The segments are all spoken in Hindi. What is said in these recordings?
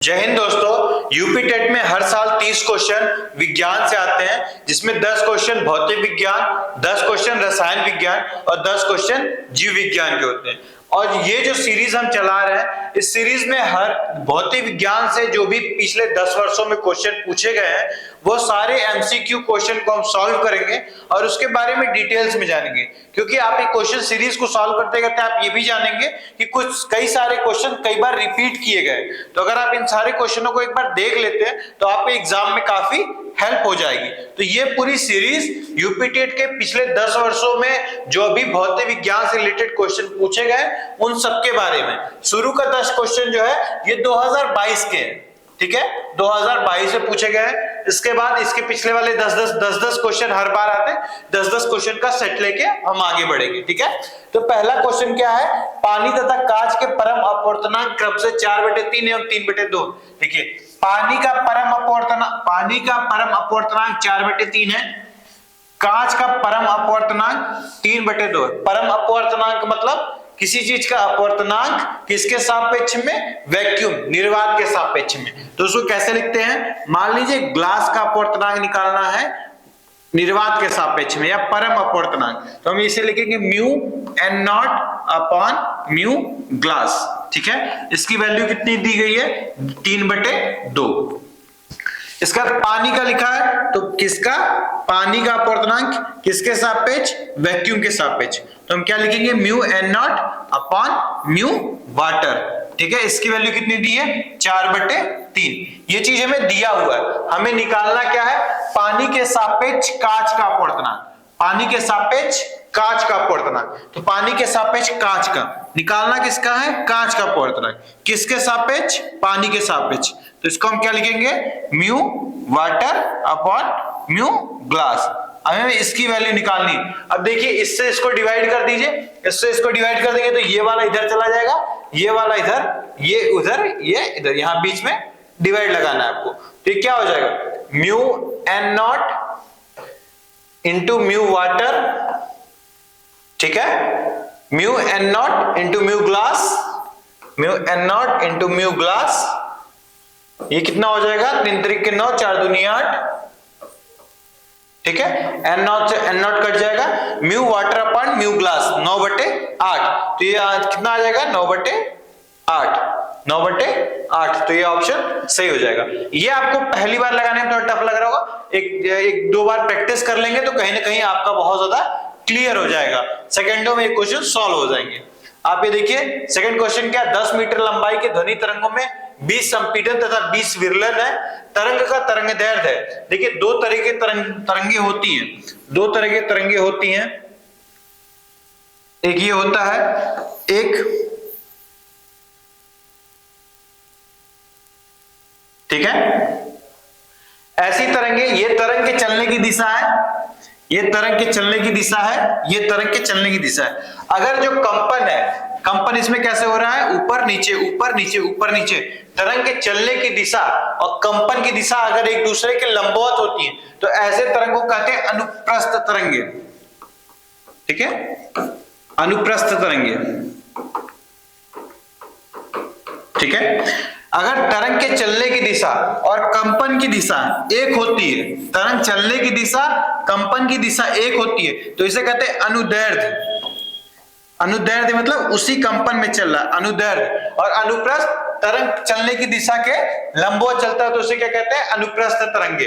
जय हिंद दोस्तों। यूपी टेट में हर साल 30 क्वेश्चन विज्ञान से आते हैं, जिसमें 10 क्वेश्चन भौतिक विज्ञान, 10 क्वेश्चन रसायन विज्ञान और 10 क्वेश्चन जीव विज्ञान के होते हैं। और ये जो सीरीज हम चला रहे हैं, इस सीरीज में हर भौतिक विज्ञान से जो भी पिछले 10 वर्षों में क्वेश्चन पूछे गए हैं, वो सारे एमसीक्यू क्वेश्चन को हम सॉल्व करेंगे और उसके बारे में डिटेल्स में जानेंगे। क्योंकि आप एक क्वेश्चन सीरीज को सॉल्व करते करते आप ये भी जानेंगे कि कई सारे क्वेश्चन कई बार रिपीट किए गए। तो अगर आप इन सारे क्वेश्चनों को एक बार देख लेते हैं तो आपके एग्जाम में काफी हेल्प हो जाएगी। तो ये पूरी सीरीज यूपी टेट के पिछले 10 वर्षों में जो भी भौतिक विज्ञान से रिलेटेड क्वेश्चन पूछे गए उन सबके बारे में। शुरू का 10 क्वेश्चन जो है ये 2022 के हैं, ठीक है, 2022 में पूछे गए हैं। इसके बाद इसके पिछले वाले 10-10 क्वेश्चन हर बार आते हैं। 10-10 क्वेश्चन का सेट लेके हम आगे बढ़ेंगे, ठीक है। तो पहला क्वेश्चन क्या है, पानी तथा कांच के परम अपवर्तनांक क्रम से 4/3 एवं 3/2। देखिए पानी का परम अपवर्तनांक 4/3 है, कांच का परम अपवर्तनांक 3/2 है। परम अपवर्तनांक मतलब किसी चीज का अपवर्तनांक किसके सापेक्ष में, वैक्यूम निर्वात के सापेक्ष में। तो उसको कैसे लिखते हैं, मान लीजिए ग्लास का अपवर्तनांक निकालना है निर्वात के सापेक्ष में या परम अपवर्तनांक, तो हम इसे लिखेंगे mu n naught upon mu glass, ठीक है। इसकी वैल्यू कितनी दी गई है, 3/2। इसका पानी का लिखा है, तो किसका, पानी का अपवर्तनांक किसके सापेक्ष, वैक्यूम के सापेक्ष। तो हम क्या लिखेंगे, mu n naught upon mu water, ठीक है। इसकी वैल्यू कितनी दी है, 4/3। ये चीज हमें दिया हुआ है, हमें निकालना क्या है, पानी के सापेक्ष कांच का अपवर्तनांक, पानी के सापेक्ष कांच का अपवर्तनांक। तो पानी के सापेक्ष कांच का निकालना किसका है, कांच का अपवर्तनांक, किसके सापेक्ष, पानी के सापेक्ष। तो इसको हम क्या लिखेंगे, mu water upon mu glass. हमें इसकी वैल्यू निकालनी। अब देखिए इससे इसको डिवाइड कर दीजिए, इससे इसको डिवाइड कर देंगे तो ये वाला इधर चला जाएगा, ये वाला इधर, ये उधर, ये इधर, यहां बीच में डिवाइड लगाना है आपको। तो ये क्या हो जाएगा, mu n naught into mu water, ठीक है, mu n naught into mu glass, mu n naught into mu glass. ये कितना हो जाएगा, 3 3 9 4 दूनी 8, ठीक है। एन नॉट से एन नॉट कट जाएगा, mu water upon mu glass 9/8। तो ये कितना आ जाएगा, 9/8, 9/8। तो ये ऑप्शन सही हो जाएगा। ये आपको पहली बार लगाने में थोड़ा टफ लग रहा होगा, एक दो बार प्रैक्टिस कर लेंगे तो कहीं ना कहीं आपका बहुत ज्यादा क्लियर हो जाएगा, सेकेंडों में क्वेश्चन सॉल्व हो जाएंगे। आप ये देखिए सेकंड क्वेश्चन क्या, 10 मीटर लंबाई के ध्वनि तरंगों में 20 संपीड़न तथा 20 विरलन है, तरंग का तरंगदैर्घ्य है। देखिए दो तरह के तरंगे होती हैं, दो तरह के तरंगे होती हैं, एक ये होता है, एक, ठीक है, ऐसी तरंगे, ये तरंग के चलने की दिशा है, ये तरंग के चलने की दिशा है, ये तरंग के चलने की दिशा है। अगर जो कंपन है, कंपन इसमें कैसे हो रहा है, ऊपर नीचे ऊपर नीचे ऊपर नीचे, तरंग के चलने की दिशा और कंपन की दिशा अगर एक दूसरे के लंबवत होती है तो ऐसे तरंगों को कहते हैं अनुप्रस्थ तरंगे, ठीक है, अनुप्रस्थ तरंगे, ठीक है। अगर तरंग के चलने की दिशा और कंपन की दिशा एक होती है, तरंग चलने की दिशा कंपन की दिशा एक होती है, तो इसे कहते हैं अनुदैर्ध्य। अनुदैर्ध्य मतलब उसी कंपन में चल रहा है, अनुदैर्ध्य। और अनुप्रस्थ, तरंग चलने की दिशा के लंबवत चलता है तो उसे क्या कहते हैं, अनुप्रस्थ तरंगे।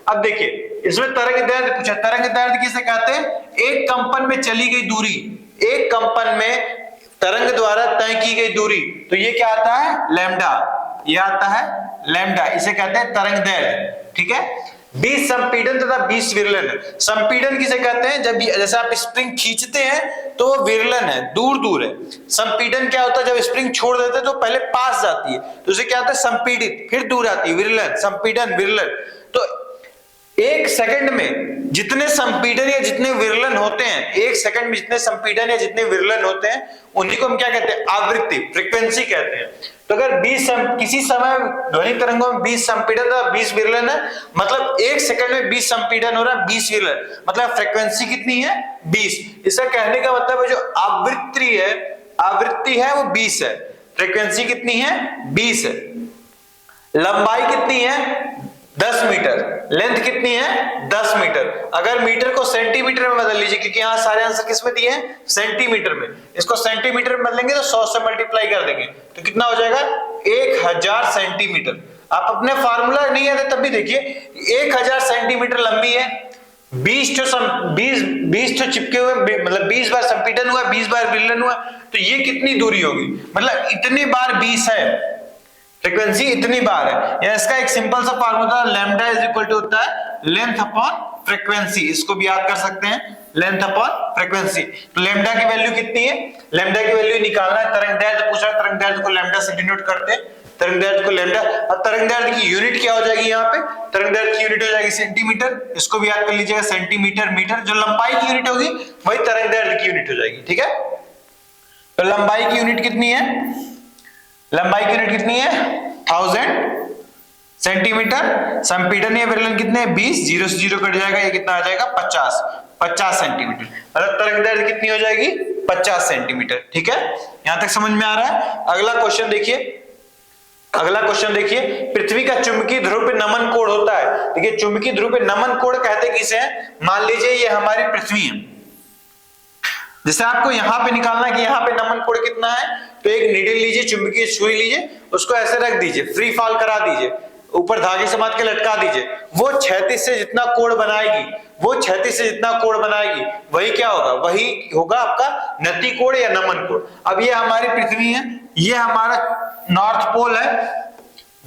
अब देखिए इसमें तरंग दैर्ध्य पूछा, तरंग दैर्ध्य किसे कहते हैं, एक कंपन में चली गई दूरी, एक कंपन में तरंग द्वारा तय की गई दूरी, तो ये क्या आता है, लैम्डा, ये आता है लैम्डा, इसे कहते हैं तरंग दैर्ध्य, ठीक है। 20 संपीड़न तथा 20 विरलन। संपीड़न किसे कहते हैं, जब जैसे आप स्प्रिंग खींचते हैं तो विरलन है, दूर दूर है। संपीड़न क्या होता है, जब स्प्रिंग छोड़ देते हैं तो पहले पास जाती है, तो उसे क्या होता है, संपीड़ित, फिर दूर आती है, विरलन, संपीड़न, विरलन। तो एक सेकंड में जितने संपीड़न या जितने विरलन होते हैं, एक सेकंड में जितने संपीड़न या जितने विरलन होते हैं उन्हीं को हम क्या कहते हैं, आवृत्ति, फ्रीक्वेंसी कहते हैं। तो अगर 20 किसी समय ध्वनि तरंगों में 20 संपीड़न और 20 विरलन है, मतलब एक सेकंड में 20 संपीड़न हो रहा है, 20 विरलन, मतलब फ्रीक्वेंसी कितनी है, 20। इसका कहने का मतलब है जो आवृत्ति है वो 20 है, फ्रीक्वेंसी कितनी है, 20 है। लंबाई कितनी है 10 मीटर, लेंथ कितनी है 10 मीटर। अगर मीटर को सेंटीमीटर में बदल लीजिए, क्योंकि यहाँ सारे आंसर किस में दिए हैं सेंटीमीटर में, इसको सेंटीमीटर में बदलेंगे तो 100 से मल्टीप्लाई कर देंगे तो कितना हो जाएगा 1000 सेंटीमीटर। आप अपने फार्मूला नहीं आते तब भी देखिए 1000 सेंटीमीटर लंबी है, 20 तो चिपके हुए, मतलब 20 बार संपीड़न हुआ, 20 बार विलयन हुआ, तो ये कितनी दूरी होगी, मतलब इतनी बार 20 है, फ्रीक्वेंसी इतनी बार है। या इसका एक सिंपल सा formula lambda is equal to होता है लेंथ अपॉन फ्रीक्वेंसी, इसको भी याद कर सकते हैं लेंथ अपॉन फ्रीक्वेंसी। तो लैम्डा की वैल्यू कितनी है, लैम्डा की वैल्यू निकालना है, तरंगदैर्घ्य पूछा, तरंगदैर्घ्य को लैम्डा से डिनोट करते हैं, तरंगदैर्घ्य को लैम्डा। अब तरंगदैर्घ्य की यूनिट क्या हो जाएगी, यहाँ पे तरंगदैर्घ्य की यूनिट हो जाएगी सेंटीमीटर, इसको भी याद कर लीजिएगा सेंटीमीटर मीटर, जो लंबाई की यूनिट होगी वही तरंगदैर्घ्य की यूनिट हो जाएगी, ठीक है। तो लंबाई की यूनिट कितनी है, लंबाई की यूनिट कितनी है 1000 सेंटीमीटर, संपीड़न या विरलन कितने 20, 0 से 0 कट जाएगा, ये कितना आ जाएगा 50 सेंटीमीटर, मतलब तरंगदैर्घ्य कितनी हो जाएगी 50 सेंटीमीटर, ठीक है। यहां तक समझ में आ रहा है। अगला क्वेश्चन देखिए, अगला क्वेश्चन देखिए, पृथ्वी का चुंबकीय ध्रुव पे नमन कोण होता है। देखिए चुंबकीय ध्रुव पे नमन कोण कहते किसे हैं, मान लीजिए ये हमारी पृथ्वी है, जैसे आपको यहां पे निकालना है कि यहां पे नमन कोण कितना है, तो एक नीडल लीजिए, चुंबकीय सुई लीजिए, उसको ऐसे रख दीजिए, फ्री फॉल करा दीजिए, ऊपर धागे से बांध के लटका दीजिए, वो क्षैतिज से जितना कोण बनाएगी, वो क्षैतिज से जितना कोण बनाएगी वही क्या होगा, वही होगा आपका नति कोण या नमन कोण। अब ये हमारी पृथ्वी है, ये हमारा नॉर्थ पोल है,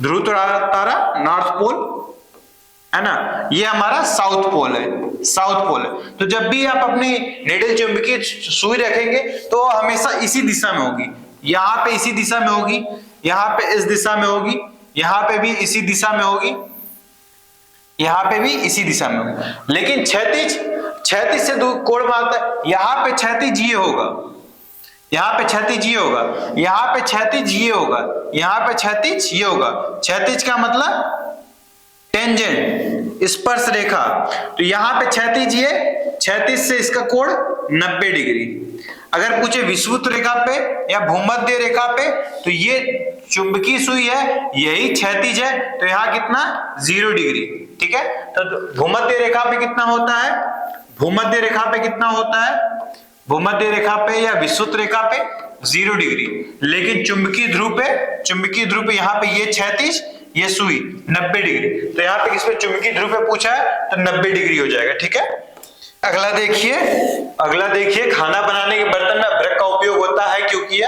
ध्रुव तारा नॉर्थ पोल है ना, ये हमारा साउथ पोल है, साउथ पोल है। तो जब भी आप अपनी निडल चुंबकीय सुई रखेंगे तो हमेशा इसी दिशा में होगी, यहाँ पे इसी दिशा में होगी, यहाँ पे इस दिशा में होगी, यहाँ पे भी इसी दिशा में होगी, यहाँ पे भी इसी दिशा में होगी। लेकिन क्षैतिज से दूर कोण मारता है, यहाँ पे क्षैतिज ये होगा, यहाँ पे क्षैतिज ये होगा, यहाँ पे क्षैतिज ये होगा, यहाँ पे क्षैतिज ये होगा। क्षैतिज का मतलब टेंजेंट, स्पर्श रेखा, तो यहाँ पे क्षैतिज ये, क्षैतिज से इसका कोण 90 डिग्री। अगर पूछे विषुवत रेखा पे या भूमध्य रेखा पे, तो ये चुंबकीय सुई है, यही क्षैतिज है, तो यहाँ कितना 0 डिग्री, ठीक है। तो भूमध्य रेखा पे कितना होता है, भूमध्य रेखा पे कितना होता है, भूमध्य रेखा पे या विषुवत रेखा पे 0 डिग्री। लेकिन चुंबकीय ध्रुव पे यहाँ पे ये क्षैतिज, ये सुई 90 डिग्री, तो यहाँ पे किसमें चुंबकीय ध्रुव पे पूछा है तो 90 डिग्री हो जाएगा, ठीक है। अगला देखिए, खाना बनाने के बर्तन में अभ्रक का उपयोग होता है, क्योंकि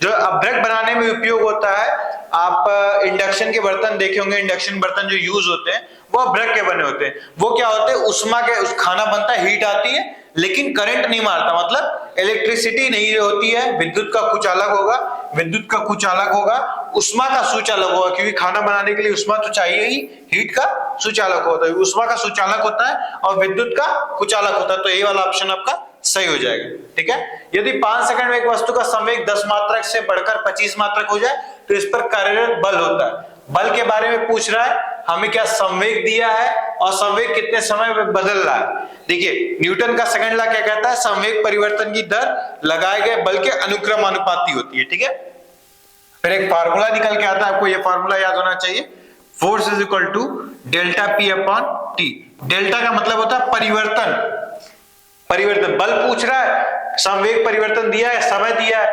जो अभ्रक बनाने में उपयोग होता है, आप इंडक्शन के बर्तन देखे होंगे, इंडक्शन बर्तन जो यूज होते हैं वो अभ्रक के बने होते हैं। वो क्या होते हैं, उष्मा के, उस खाना बनता है, हीट आती है लेकिन करंट नहीं मारता, मतलब इलेक्ट्रिसिटी नहीं होती है, विद्युत का कुचालक होगा, उष्मा का सुचालक होगा, क्योंकि खाना बनाने के लिए उष्मा तो चाहिए ही, हीट का सुचालक होता है, उष्मा का सुचालक होता है और विद्युत का कुचालक होता है, तो ये वाला ऑप्शन आपका सही हो जाएगा, ठीक है। यदि 5 सेकंड में एक वस्तु का संवेग 10 मात्रक से बढ़कर 25 मात्रक हो जाए तो इस पर कार्यरत बल होता है। बल के बारे में पूछ रहा है, हमें क्या संवेग दिया है और संवेग कितने समय में बदल रहा है। देखिए न्यूटन का सेकंड लॉ क्या कहता है, संवेग परिवर्तन की दर लगाए गए बल के अनुक्रमानुपाती होती है, ठीक है। फिर एक फार्मूला निकल के आता है, आपको ये फार्मूला याद होना चाहिए, force is equal to delta P upon T. Delta का मतलब होता है परिवर्तन, बल पूछ रहा है, संवेग परिवर्तन दिया है, समय दिया है,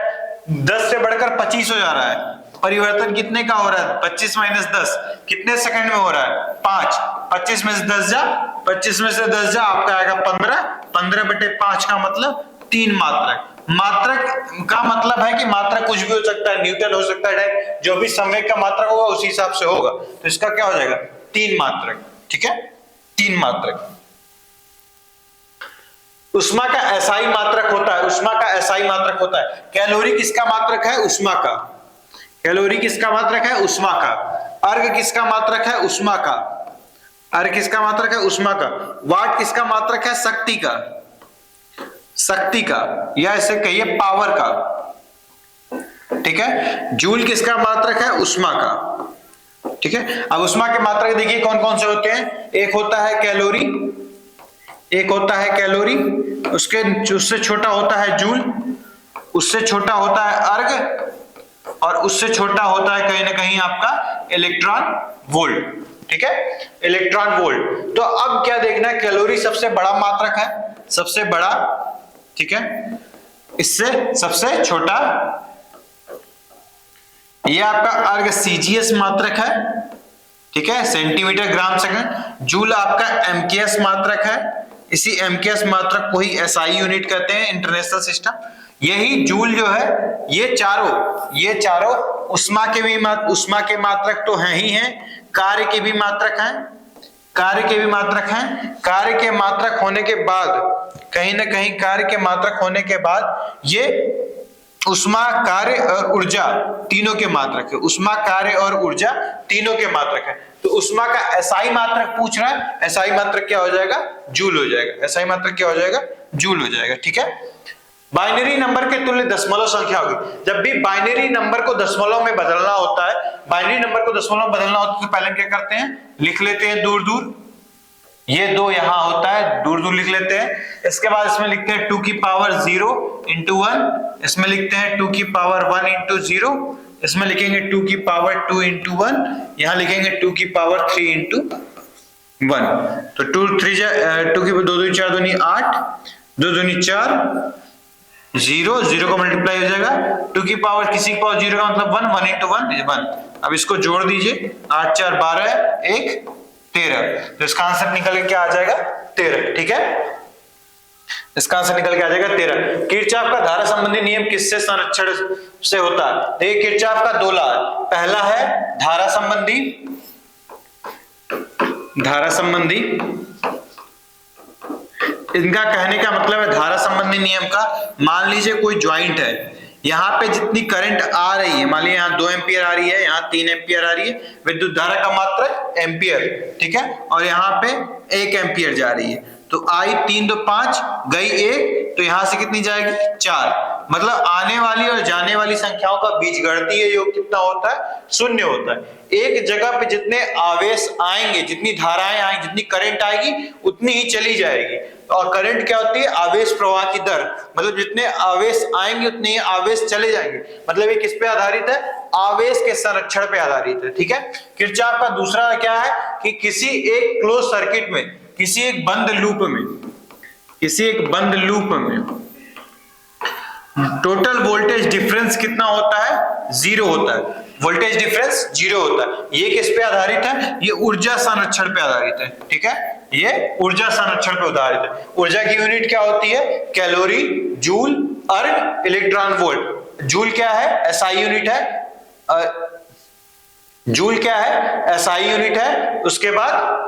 10 से बढ़कर 25 हो जा रहा है, परिवर्तन कितने का हो रहा है 25 माइनस 10, कितने सेकंड में हो रहा है 5, 25 में से 10 जा, 25 में से 10 जा, आपका आएगा 15, 15/5 का मतलब 3 मात्रक। मात्रक का मतलब है कि मात्रक कुछ भी हो सकता है, न्यूटन हो सकता है, जो भी संवेग का मात्रक होगा उसी हिसाब से होगा, तो इसका क्या हो जाएगा 3 मात्रक, ठीक है, 3 मात्रक। उष्मा का एसआई मात्रक होता है, उष्मा का एसआई मात्रक होता है। कैलोरी किसका मात्रक है, उष्मा का। कैलोरी किसका मात्रक है, उष्मा का। अर्घ किसका मात्रक है, उष्मा का। अर्घ किसका मात्रक है, उष्मा का। वाट किसका मात्रक है, शक्ति का, शक्ति का, या इसे कहिए पावर का, ठीक है। जूल किसका मात्रक है, उष्मा का, ठीक है। अब उष्मा के मात्रक देखिए कौन कौन से होते हैं, एक होता है कैलोरी, एक होता है कैलोरी, उससे छोटा होता है जूल, उससे छोटा होता है अर्घ, और उससे छोटा होता है कहीं ना कहीं आपका इलेक्ट्रॉन वोल्ट, ठीक है, इलेक्ट्रॉन वोल्ट। तो अब क्या देखना है, कैलोरी सबसे बड़ा मात्रक है, सबसे बड़ा, ठीक है, इससे सबसे छोटा ये आपका अर्ग सीजीएस मात्रक है, ठीक है, सेंटीमीटर ग्राम सेकंड। जूल आपका एमकेएस मात्रक है, इसी एमकेएस मात्रक को ही एसआई यूनिट कहते हैं इंटरनेशनल सिस्टम। यही जूल जो है ये चारों उष्मा के मात्रक तो हैं ही हैं, कार्य के भी मात्रक हैं, कार्य के मात्रक होने के बाद कहीं ना कहीं कार्य के मात्रक होने के बाद ये उष्मा, कार्य और ऊर्जा तीनों के मात्रक है, उष्मा, कार्य और ऊर्जा तीनों के मात्रक है। तो उष्मा का एसआई मात्रक पूछ रहा है, एसआई मात्रक क्या हो जाएगा, जूल हो जाएगा, एसआई मात्रक क्या हो जाएगा, जूल हो जाएगा, ठीक है। बाइनरी नंबर के तुल्य दशमलव संख्या होगी, जब भी बाइनरी नंबर को दशमलव में बदलना होता है, बाइनरी नंबर को दशमलव में बदलना होता है तो पहले क्या करते हैं, लिख लेते हैं दूर दूर, ये 2 यहां होता है, दूर दूर लिख लेते हैं। इसके बाद इसमें लिखते हैं 2 की पावर 0 इंटू 1, इसमें लिखते हैं 2 की पावर 1 इंटू 0, इसमें लिखेंगे 2 की पावर 2 इंटू 1, यहां लिखेंगे 2 की पावर 3 इंटू 1। तो 2 की 2 2 4 दूनी 8, 2 दूनी 4, 0 0 का मल्टीप्लाई हो जाएगा, 2 की पावर किसी की पावर 0 का मतलब 1, 1 इंटू 1। अब इसको जोड़ दीजिए, 8 4 12 1 13, तो इसका आंसर निकल के क्या आ जाएगा, 13, ठीक है, इसका आंसर निकल के आ जाएगा 13। किरचॉफ का धारा संबंधी नियम किससे संरक्षण से होता है, देखिए किरचॉफ का 2 लॉ, पहला है धारा संबंधी, इनका कहने का मतलब है धारा संबंधी नियम का, मान लीजिए कोई ज्वाइंट है, यहाँ पे जितनी करंट आ रही है, मान लीजिए यहाँ 2 एम्पियर आ रही है, यहाँ 3 एम्पियर आ रही है, विद्युत धारा का मात्रक एम्पियर, ठीक है, और यहाँ पे 1 एम्पियर जा रही है, तो आई 3 2 5 गई 1, तो यहां से कितनी जाएगी 4, मतलब आने वाली और जाने वाली संख्याओं का बीजगणितीय योग कितना होता है, 0 होता है। एक जगह पे जितने आवेश आएंगे, जितनी धाराएं आएंगी, जितनी करंट आएगी उतनी ही चली जाएगी, और करंट क्या होती है, आवेश प्रवाह की दर, मतलब जितने आवेश आएंगे उतने ही आवेश चले जाएंगे, मतलब ये किस पे आधारित है, आवेश के संरक्षण पे आधारित है, ठीक है। किरचॉफ का दूसरा क्या है कि किसी एक क्लोज सर्किट में, किसी एक बंद लूप में टोटल वोल्टेज डिफरेंस कितना होता है, 0 होता है, वोल्टेज डिफरेंस 0 होता है। ये किस पे आधारित है, ये ऊर्जा संरक्षण पे आधारित है, ठीक है, ये ऊर्जा संरक्षण पे आधारित है। ऊर्जा की यूनिट क्या होती है, कैलोरी, जूल, अर्ग, इलेक्ट्रॉन वोल्ट। जूल क्या है, एसआई यूनिट है, जूल क्या है, एसआई यूनिट है, उसके बाद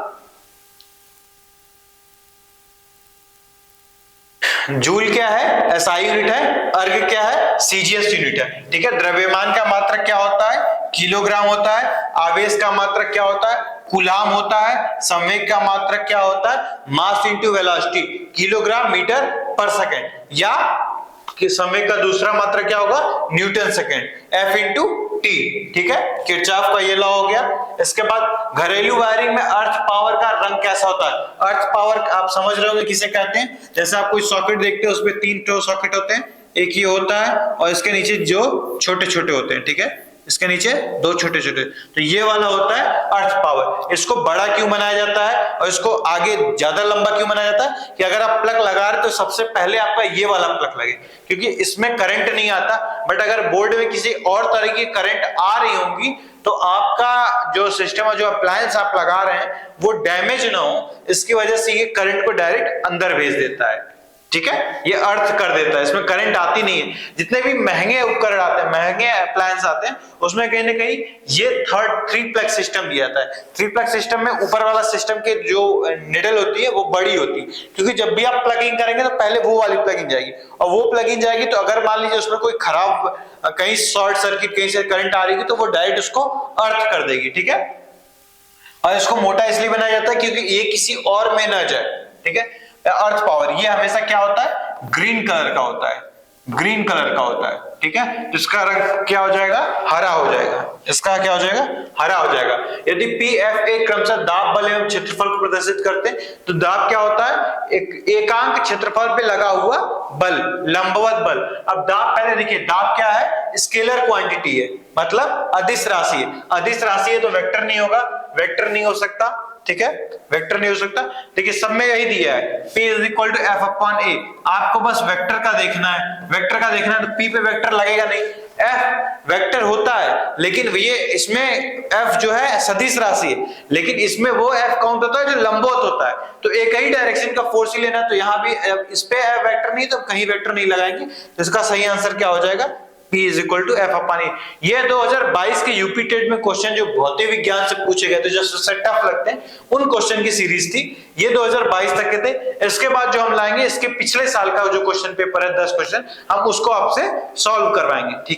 जूल क्या है, एसआई यूनिट है, अर्ग क्या है, सीजीएस यूनिट है, ठीक है। द्रव्यमान का मात्रक क्या होता है, किलोग्राम होता है। आवेश का मात्रक क्या होता है, कूलाम होता है। संवेग का मात्रक क्या होता है, mass into velocity, kilogram metre per second, या कि संवेग का दूसरा मात्रक क्या होगा, newton second, F into T, ठीक है। किरचॉफ का ये लॉ हो गया। इसके बाद घरेलू वायरिंग में अर्थ पावर का रंग कैसा होता है। अर्थ पावर आप समझ रहे होंगे किसे कहते हैं, जैसे आप कोई सॉकेट देखते हैं उसमें 3 सॉकेट होते हैं, एक ये होता है और इसके नीचे जो छोटे छोटे होते हैं, ठीक है, इसके नीचे 2 छोटे छोटे, तो ये वाला होता है अर्थ पावर। इसको बड़ा क्यों बनाया जाता है और इसको आगे ज्यादा लंबा क्यों बनाया जाता है कि अगर आप प्लग लगा रहे तो सबसे पहले आपका ये वाला प्लग लगे, क्योंकि इसमें करंट नहीं आता। बट अगर बोर्ड में किसी और तरह की करंट आ रही होंगी तो आपका जो सिस्टम है, जो अप्लायंस आप लगा रहे हैं वो डैमेज ना हो, इसकी वजह से ये करंट को डायरेक्ट अंदर भेज देता है, ठीक है, ये अर्थ कर देता है, इसमें करंट आती नहीं है। जितने भी महंगे उपकरण आते हैं, महंगे अप्लायंस आते हैं, उसमें कहीं ना कहीं ये 3 प्लग सिस्टम दिया जाता है। 3 प्लग सिस्टम में ऊपर वाला सिस्टम के जो निडल होती है वो बड़ी होती है, क्योंकि जब भी आप प्लगिंग करेंगे तो पहले वो वाली प्लगिंग जाएगी, और वो प्लगिंग जाएगी तो अगर मान लीजिए उसमें कोई खराब, कहीं शॉर्ट सर्किट, कहीं से करंट आ रही है तो वो डायरेक्ट उसको अर्थ कर देगी, ठीक है। और इसको मोटा इसलिए बनाया जाता है क्योंकि ये किसी और में ना जाए, ठीक है। अर्थ पावर ये हमेशा क्या होता है, ग्रीन कलर का होता है, ग्रीन कलर का होता है, ठीक है। तो इसका रंग क्या हो जाएगा, हरा हो जाएगा, इसका क्या हो जाएगा, हरा हो जाएगा। यदि पी एफ ए क्रमशः दाब बल एवं क्षेत्रफल को प्रदर्शित करते हैं, तो दाब क्या होता है, एक एकांक क्षेत्रफल पे लगा हुआ बल, लंबवत बल। अब दाब पहले देखिए, दाब क्या है, स्केलर क्वांटिटी है, मतलब अदिश राशि है। अदिश राशि है तो वेक्टर नहीं होगा, वेक्टर नहीं हो सकता, ठीक है, वेक्टर नहीं हो सकता। देखिए सब में यही दिया है, P is equal to F upon A. आपको बस वेक्टर का देखना है, वेक्टर का देखना है तो P पे वेक्टर लगेगा नहीं। F वेक्टर होता है, लेकिन ये इसमें F जो है सदिश राशि है, लेकिन इसमें वो F काउंट होता है जो लंबवत होता है। तो एक ही डायरेक्शन का फोर्स ही लेना, तो यहाँ भी इस पे F वेक्टर नहीं, तो कहीं वेक्टर नहीं लगाएंगे। तो इसका सही आंसर क्या हो जाएगा, P is equal to F upon A. ये 2022 के यूपी टेट में क्वेश्चन जो भौतिक विज्ञान से पूछे गए थे, जो सबसे टफ लगते हैं, उन क्वेश्चन की सीरीज थी। ये 2022 तक के थे। इसके बाद जो हम लाएंगे, इसके पिछले साल का जो क्वेश्चन पेपर है 10 क्वेश्चन, हम उसको आपसे सॉल्व करवाएंगे, ठीक है।